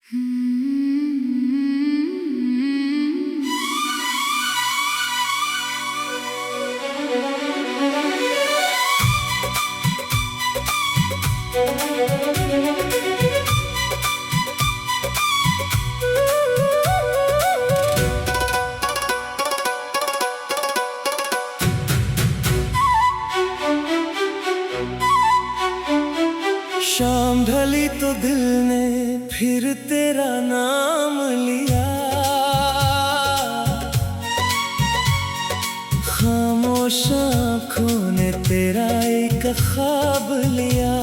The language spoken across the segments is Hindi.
शाम ढली तो दिल ने फिर तेरा नाम लिया, खामोश आँखों ने तेरा एक ख्वाब लिया।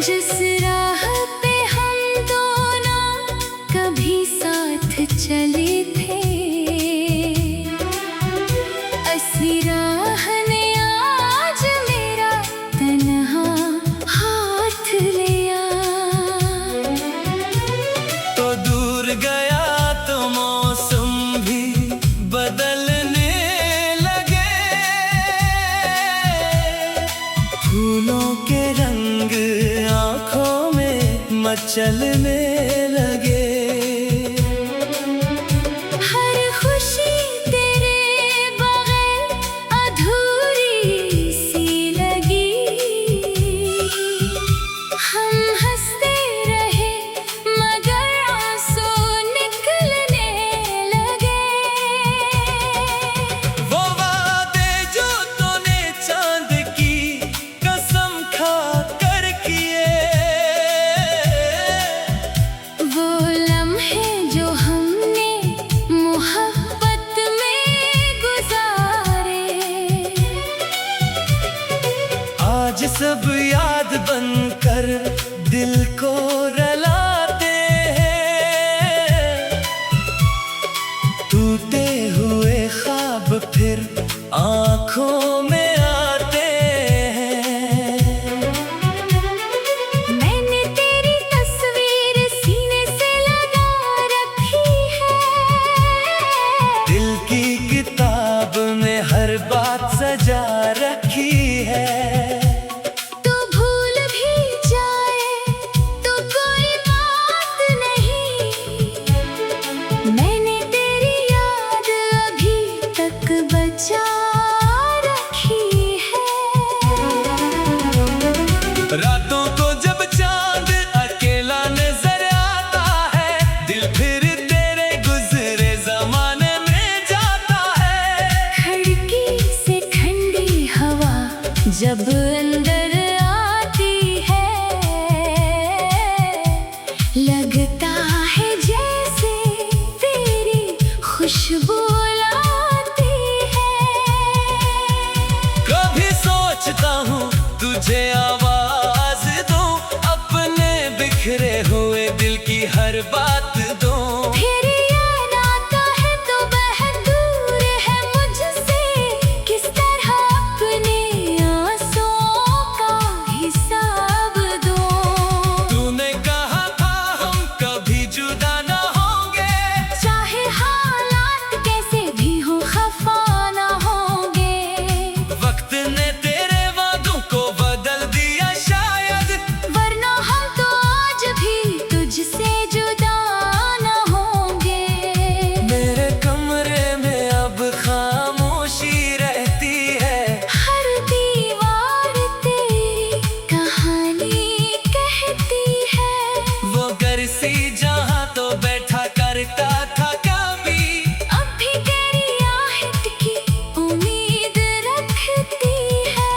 जिस राह पे हम दोनों कभी साथ चले थे, ऐसी राह ने आज मेरा तन्हा हाथ लिया। तो दूर गया तो मौसम भी बदलने लगे, फूलों के रंग आँखों में मचलने लगे। हर खुशी तेरे बगैर अधूरी सी लगी, हम हंसते रहे मगर आंसू निकलने लगे। वो वादे जो तूने चांद की कसम खा कर किए, वो लम्हे जो हमने मोहब्बत में गुजारे, आज सब याद बनकर दिल को रुलाते हैं। टूटे हुए ख्वाब फिर आँखों में आते हैं। मैंने तेरी तस्वीर सीने से लगा रखी है, दिल की किताब में हर बात सजा रखी है। तू भूल भी जाए तो कोई बात नहीं, मैंने तेरी याद अभी तक बचा रखी है। रातों को जब चांद अकेला नजर आता है, दिल फिर तेरे गुजरे जमाने में जाता है। खिड़की से ठंडी हवा जब अंदर आती है, लगता है जैसे तेरी खुशबू लाती है। कभी सोचता हूँ तुझे आवाज दूं, अपने बिखरे हुए दिल की हर बात दूं। फिर याद आता है तो बहुत दूर है मुझसे, किस तरह अपने आंसुओं का हिसाब दूं। तूने कहा था हम कभी जुदा न होंगे, चाहे हालात कैसे भी हो खफा ना होंगे। वक्त ने तेरे वादों को बदल दिया शायद, वरना हम तो आज भी तुझसे जुदा ना होंगे। मेरे कमरे में अब खामोशी रहती है। हर दीवार तेरी कहानी कहती है, वो घर सी जहाँ तो बैठा करता था कभी, अब भी तेरी आहट की उम्मीद रखती है।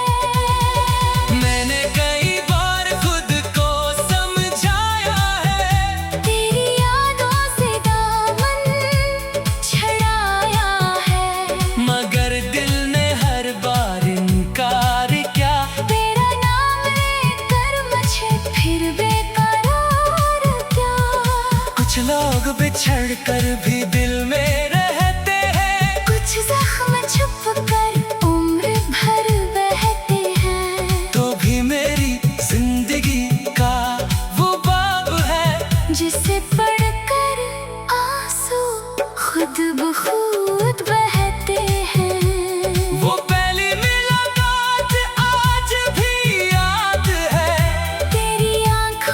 मैंने कई बार खुद को समझाया है, तेरी यादों से दामन छड़ाया है, मगर दिल ने हर बार इनकार किया। तेरा नाम लेकर मुझे फिर बेकरार क्या। कुछ लोग बिछड़ कर भी दिल में रहते हैं, कुछ जख्म छुप कर उम्र भर बहते हैं, तो भी मेरी जिंदगी का वो बाब है, जिसे पढ़कर आंसू खुद ब खुद बहते हैं। वो पहली मुलाकात आज भी याद है। तेरी आँख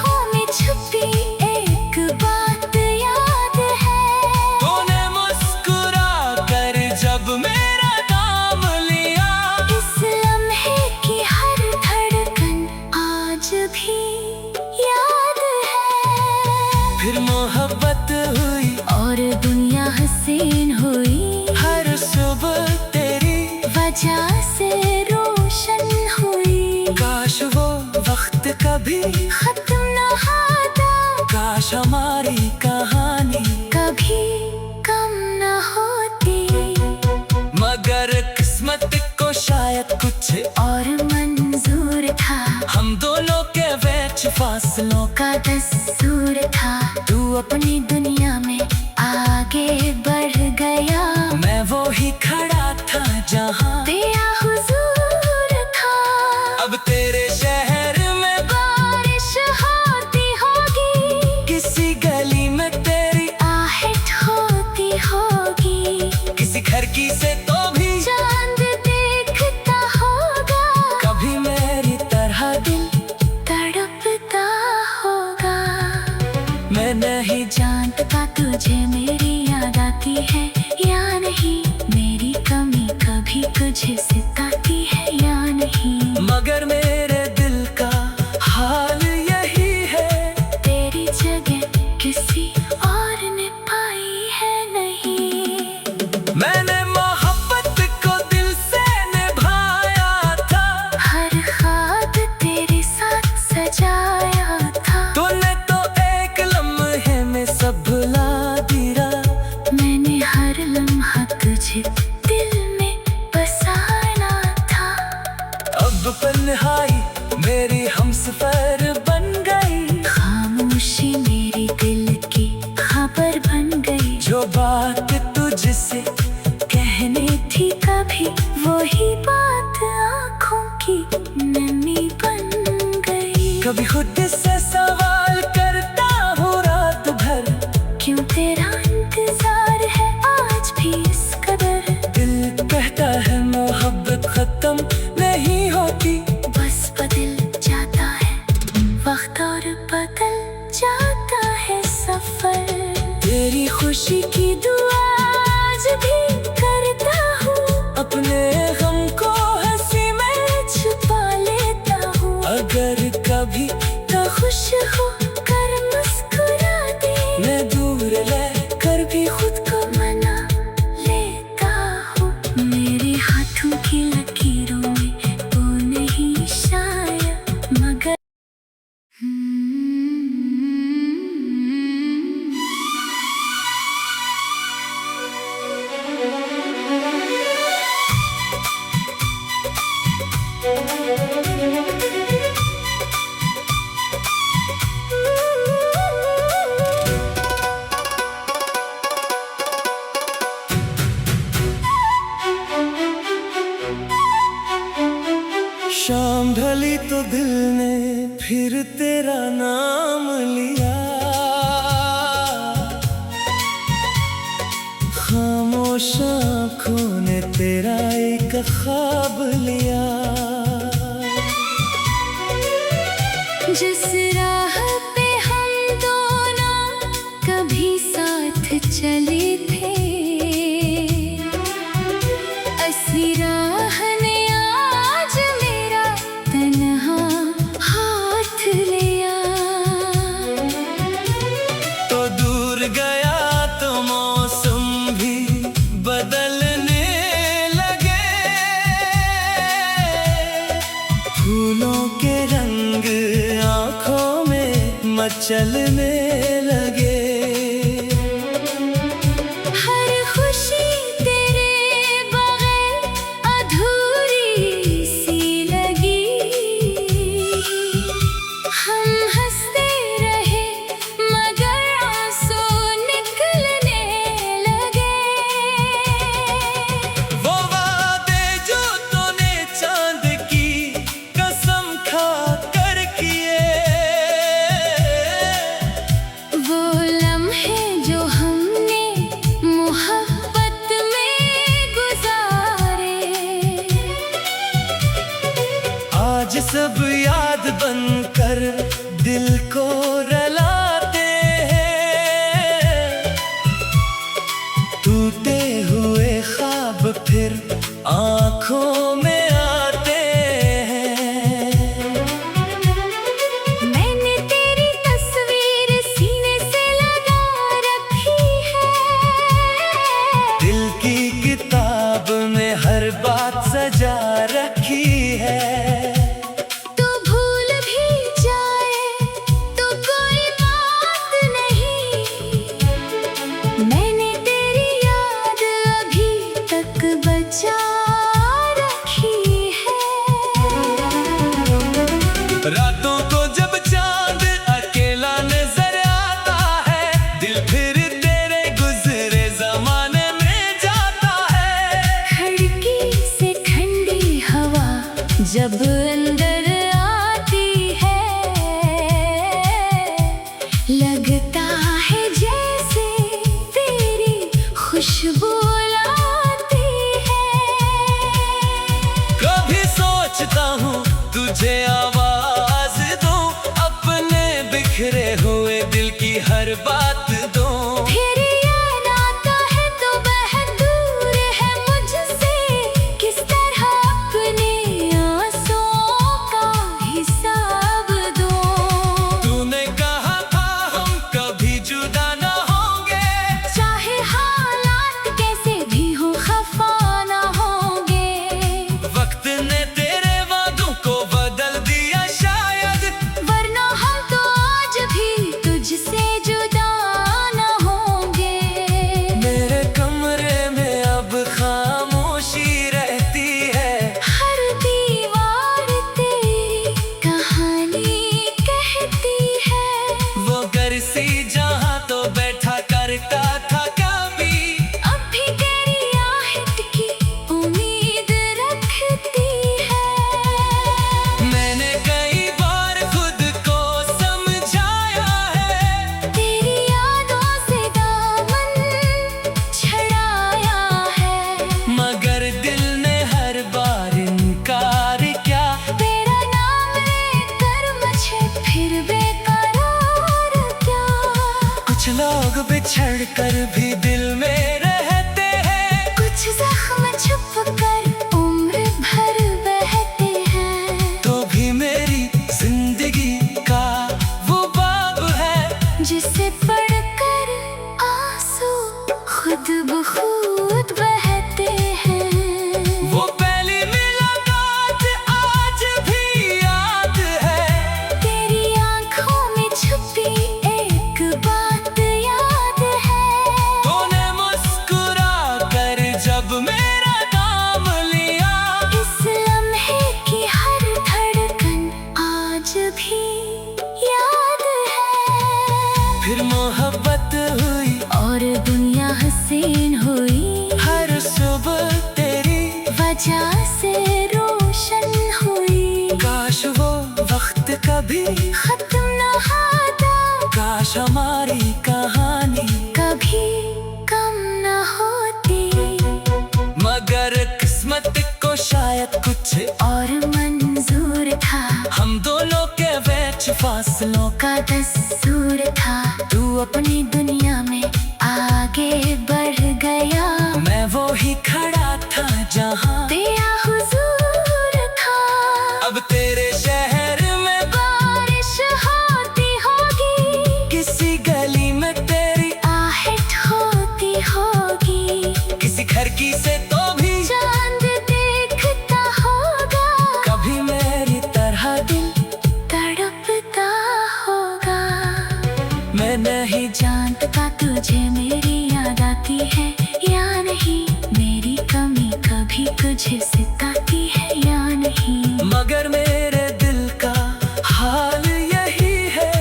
भी याद है। फिर मोहब्बत हुई और दुनिया हसीन हुई, हर सुबह तेरी वजह से रोशन हुई। काश वो वक्त कभी खत्म न होता, काश हमारी कहानी कभी कम न होती। मगर किस्मत को शायद कुछ और मंजूर था, हम दोनों के बीच फासलों का दस्तूर था। तू अपनी दुनिया में आगे बढ़ गया, मैं वो ही खड़ा था जहाँ तेरा हुजूर था। अब तेरे शहर में बारिश होती होगी, किसी गली में तेरी आहट होती होगी। किसी खिड़की से तो भी चांद देखता होगा, कभी मेरी तरह दिल तड़पता होगा। मैं नहीं जानता तुझे मेरी याद आती है या नहीं, मेरी कमी कभी तुझे सताती है या नहीं। मगर मेरे दिल का हाल यही है, तेरी जगह किसी और ने पाई है नहीं। मैंने मोहब्बत को दिल से निभाया था, हर ख्वाब तेरे साथ सजाया था। तूने तो एक लम्हे में सब भुला दिया। मैंने हर लम्हा तुझे दिल में बसाना था। अब तन्हाई मेरी हमसफर बन गई, खामोशी मेरी दिल की खबर बन गई। जो बात तुझसे कहने थी कभी, वही बात आँखों की नमी बन गई। कभी खुद से सवाल करता हूँ रात भर, क्यों तेरा इंतजार है आज भी इस कदर। दिल कहता है मोहब्बत खत्म नहीं होती, बस बदल जाता है वक्त और बदल जाता है सफर। तेरी खुशी की दुआ आज भी करता हूँ, अपने गम को हंसी में छुपा लेता हूँ। अगर कभी तो खुश हो कर मुस्कुरा दे, मैं दूर रह कर भी खुद को मना लेता हूँ। मेरे हाथों की लकीरों में वो नहीं शायद, मगर शाम ढली तो दिल ने फिर तेरा नाम लिया, खामोश आँखों ने तेरा एक ख्वाब लिया। जिस राह पे हम दोनों कभी साथ चले थे, ऐसी राह ने आज मेरा तन्हा हाथ लिया। तो दूर गया तो मौसम भी बदलने लगे, फूलों के रंग आँखों में मचलने लगे। हर खुशी तेरे बगैर अधूरी सी लगी। हम हंसते रहे मगर आंसू निकलने लगे। वो वादे जो तूने चांद की कसम खा कर किए, वो लम्हे जो हमने मोहब्बत में गुजारे, आज सब याद बनकर दिल को रुलाते हैं। टूटे हुए ख्वाब फिर आँखों में आते हैं। तुझे आवाज दूं, अपने बिखरे हुए दिल की हर बात दूं। फिर याद आता है तो वह दूर है मुझसे, किस तरह अपने आंसुओं का हिसाब दूं। तूने कहा था हम कभी जुदा न होंगे, चाहे हालात कैसे भी हो खफा ना होंगे। वक्त ने तेरे वादों को बदल दिया शायद, वरना हम तो आज भी तुझसे जुदा ना होंगे। मेरे कमरे में अब खामोशी रहती है, हर दीवार तेरी कहानी कहती है। वो घर सी जहाँ तो बैठा करता था कभी, अब भी तेरी आहट की उम्मीद रखती है। मैंने कई बार खुद को समझाया है, तेरी यादों से दामन छड़ाया है, मगर दिल ने हर बार इनकार किया। तेरा नाम लेकर मुझे फिर बेकरार क्या। कुछ लोग बिछड़ कर भी दिल में रहते हैं, कुछ जख्म छुप कर उम्र भर बहते हैं। तो भी मेरी जिंदगी का वो बाब है, जिसे पढ़कर आंसू खुद ब खुद बहते हैं। वो पहली मुलाकात आज भी याद है, तेरी आंखों में छुपी एक बात याद है। तूने मुस्कुरा कर जब मेरा नाम लिया, इस लम्हे की हर धड़कन आज भी याद है। फिर मोहब्बत हुई और दुनिया हसीन हुई, हर सुबह तेरी वजह से रोशन हुई। काश वो वक्त कभी खत्म न होता, काश हमारी कहानी कभी कम न होती। मगर किस्मत को शायद कुछ और मंजूर था, हम दोनों के बीच फासलों का दस्तूर था। तू अपनी दुनिया में आगे बढ़ गया, मैं वो ही खड़ा था जहाँ तेरा हुजूर था। अब तेरे शहर में बारिश होती होगी, किसी गली में तेरी आहट होती होगी। किसी खिड़की से तो भी चांद देखता होगा, कभी मेरी तरह दिल तड़पता होगा। मैं नहीं जानता तुझे मेरी याद आती है या नहीं, मेरी कमी कभी तुझे सताती है या नहीं। मगर मेरे दिल का हाल यही है,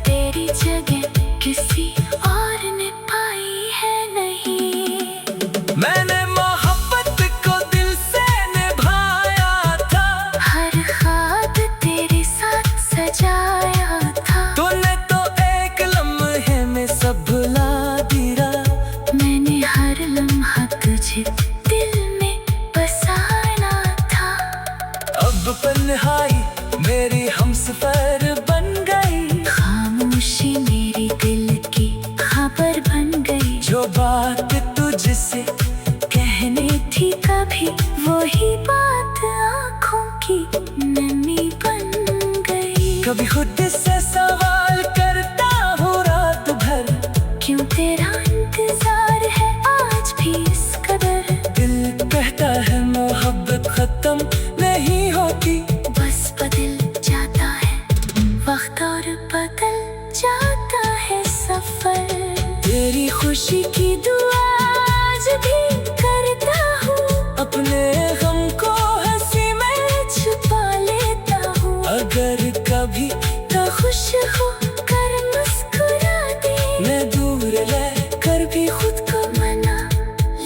तेरी जगह किसी और ने पाई है नहीं। मैंने मोहब्बत को दिल से निभाया था, हर ख्वाब तेरे साथ सजाया था। तूने तो एक लम्हे में सब भुला दिया। मैंने हर लम्हा तुझे दिल में बसाना था। अब तन्हाई मेरी हमसफर बन गई, खामोशी मेरी दिल की खबर बन गई। जो बात तुझसे कहने थी कभी, वही बात आँखों की नमी बन गई। कभी खुद से सवाल करता हूँ रात भर, क्यों तेरा इंतजार है आज भी इस कदर। दिल कहता है मोहब्बत खत्म नहीं होती, बस बदल जाता है वक्त और बदल जाता है सफर। तेरी खुशी की दुआ आज भी करता हूँ, अपने गम को हंसी में छुपा लेता हूँ। अगर कभी तो खुश हो कर मुस्कुरा दे, मैं दूर रह कर भी खुद को मना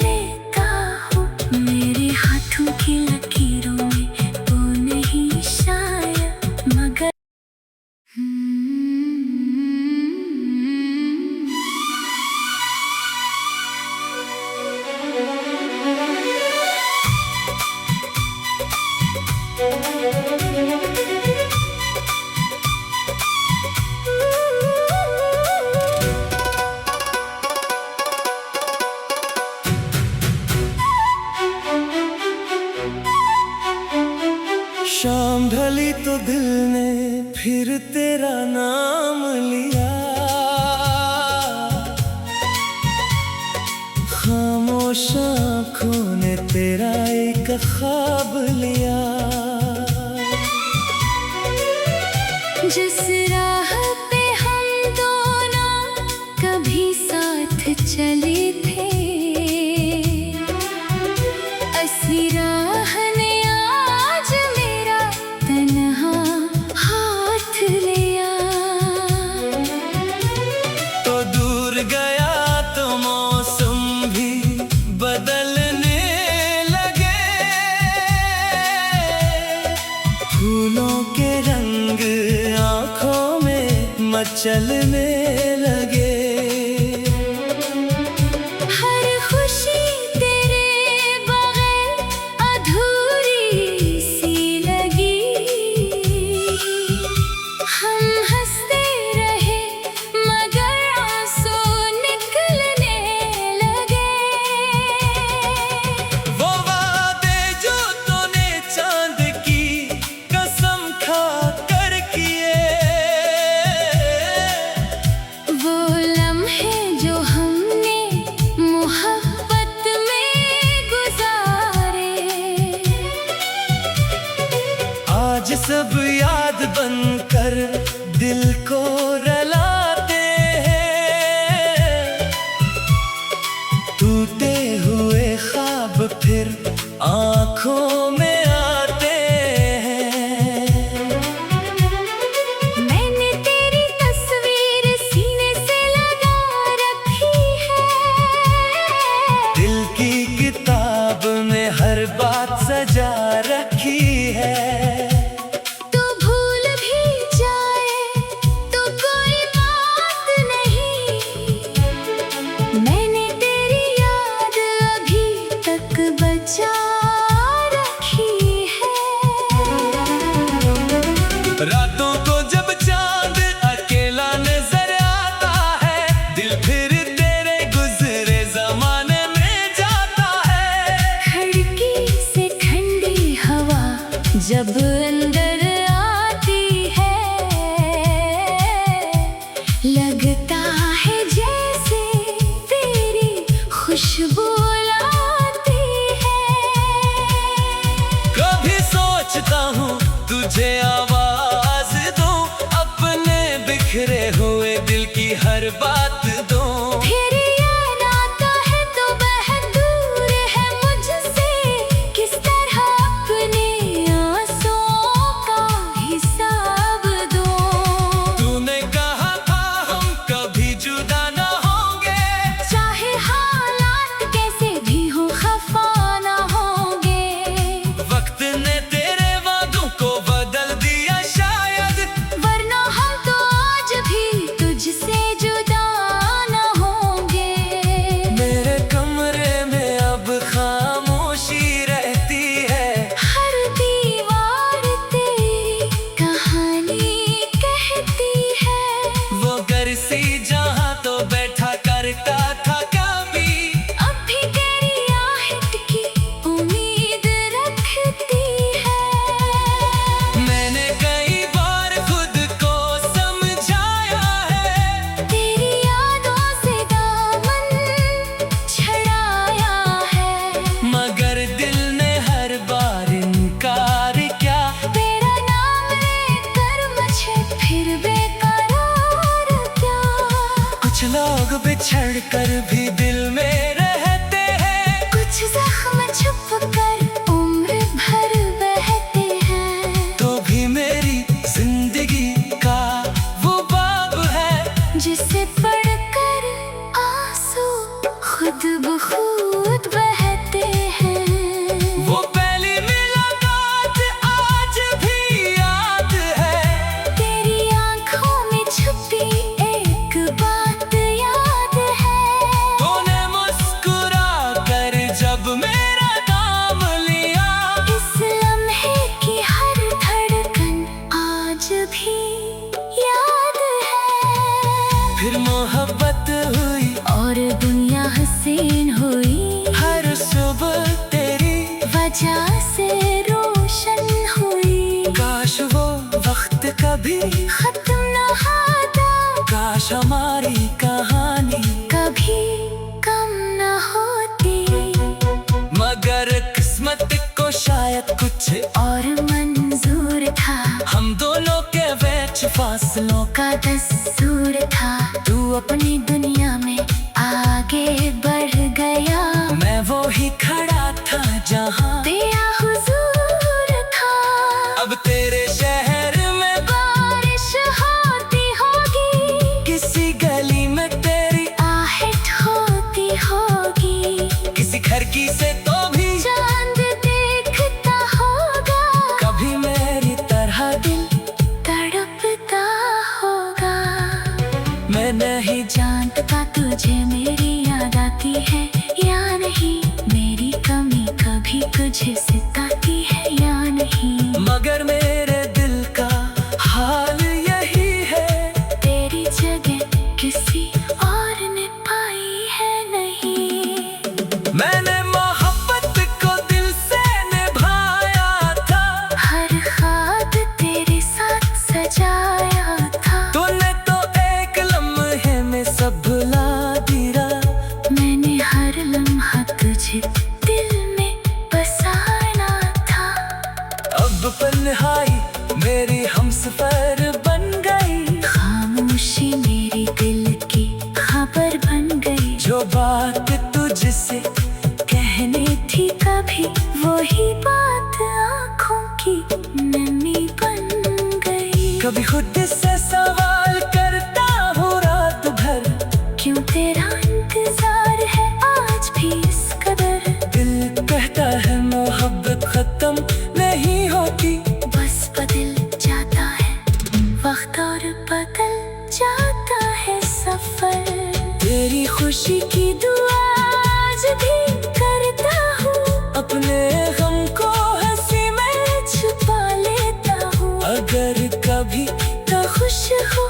लेता हूँ। मेरे हाथों की लकीरों में वो नहीं शायद, मगर तेरा नाम लिया, खामोश आँखों ने तेरा एक ख्वाब लिया। जिस राह पे हम दोनों कभी साथ चले थे, असली राह ने आज मेरा तन्हा हाथ लिया। तो दूर गया तो मौसम भी बदलने लगे, फूलों के रंग आँखों में मचलने लगे। हर खुशी तेरे बगैर अधूरी सी लगी। हम हंसते रहे मगर आंसू निकलने लगे। वो वादे जो तूने चांद की कसम खा कर किए, वो लम्हे जो हमने मोहब्बत में गुजारे, आज सब याद बनकर दिल को रुलाते हैं। टूटे हुए ख्वाब फिर आँखों में आते हैं। मैंने तेरी तस्वीर सीने से लगा रखी है। दिल की किताब में हर बात सजा रखी है। तू भूल भी जाए तो कोई बात नहीं, मैंने तेरी याद अभी तक बचा रखी है। रातों को जब चांद अकेला नजर आता है, दिल फिर तेरे गुजरे जमाने में जाता है। खिड़की से ठंडी हवा जब अंदर आती है, लगता है जैसे तेरी खुशबू लाती है। कभी सोचता हूँ तुझे आवाज दूं, अपने बिखरे हुए दिल की हर बात दूं। फिर याद आता है तो बहुत दूर है मुझसे, किस तरह अपने आंसुओं का हिसाब दूं। तूने कहा था हम कभी जुदा न होंगे, चाहे हालात कैसे भी हो खफा ना होंगे। वक्त ने तेरे वादों को बदल दिया शायद, वरना हम तो आज भी तुझसे जुदा ना होंगे। मेरे कमरे में अब खामोशी रहती है। हर दीवार तेरी कहानी कहती है। वो घर सी जहाँ तो बैठा करता था कभी, अब भी तेरी आहट की उम्मीद रखती है। मैंने कई बार खुद को समझाया है। तेरी यादों से दामन छड़ाया है, मगर दिल ने हर बार इनकार किया। तेरा नाम लेकर मुझे फिर बेकरार क्या। कुछ लोग बिछड़ कर भी दिल में रहते हैं, कुछ जख्म छुप कर उम्र भर बहते हैं। तो भी मेरी जिंदगी का वो बाब है, जिसे पढ़कर आंसू खुद ब खुद बहते हैं। वो पहली मुलाकात आज भी याद है। तेरी आंखों में छुपी एक बात याद है। तूने मुस्कुरा कर जब मेरा नाम लिया, इस लम्हे की हर धड़कन आज भी याद है। फिर मोहब्बत हुई और दुनिया हसीन हुई, हर सुबह तेरी वजह से रोशन हुई। काश वो वक्त कभी खत्म काश हमारी कहानी कभी कम न होती, मगर किस्मत को शायद कुछ और मंजूर था। हम दोनों के बीच फासलों का दस्तूर था। तू अपनी दुनिया में आगे बढ़ गया, मैं वो ही खड़ा था जहाँ तेरा हुजूर था। अब तेरे शहर में बारिश होती होगी, किसी गली में तेरी आहट होती होगी, किसी खिड़की से तो भी चांद देखता होगा, कभी मेरी तरह दिल तड़पता होगा। मैं नहीं जानता तुझे मेरी याद आती है या नहीं, मेरी कमी कभी तुझे सताती है या नहीं, मगर मेरे दिल का हाल यही है, तेरी जगह किसी और ने पाई है नहीं। मैंने मोहब्बत को दिल से निभाया था, हर ख्वाब तेरे साथ सजाया था, तूने तो एक लम्हे में सब भुला दिया, मैंने हर लम्हा तुझे दिल में बसाना था। अब तन्हाई मेरी हमसफर बन गई, खामोशी मेरी दिल की खबर बन गई, जो बात तुझसे कहने थी कभी वही बात आँखों की नमी बन गई। कभी खुद से सवाल करता हूँ रात भर, क्यों तेरा इंतजार है आज भी इस कदर, दिल कहता है मोहब्बत खत्म नहीं होती, बस बदल जाता है वक्त और बदल जाता है सफर। तेरी खुशी की दुआ आज भी करता हूँ, अपने गम को हंसी में छुपा लेता हूँ, अगर कभी तो खुश हो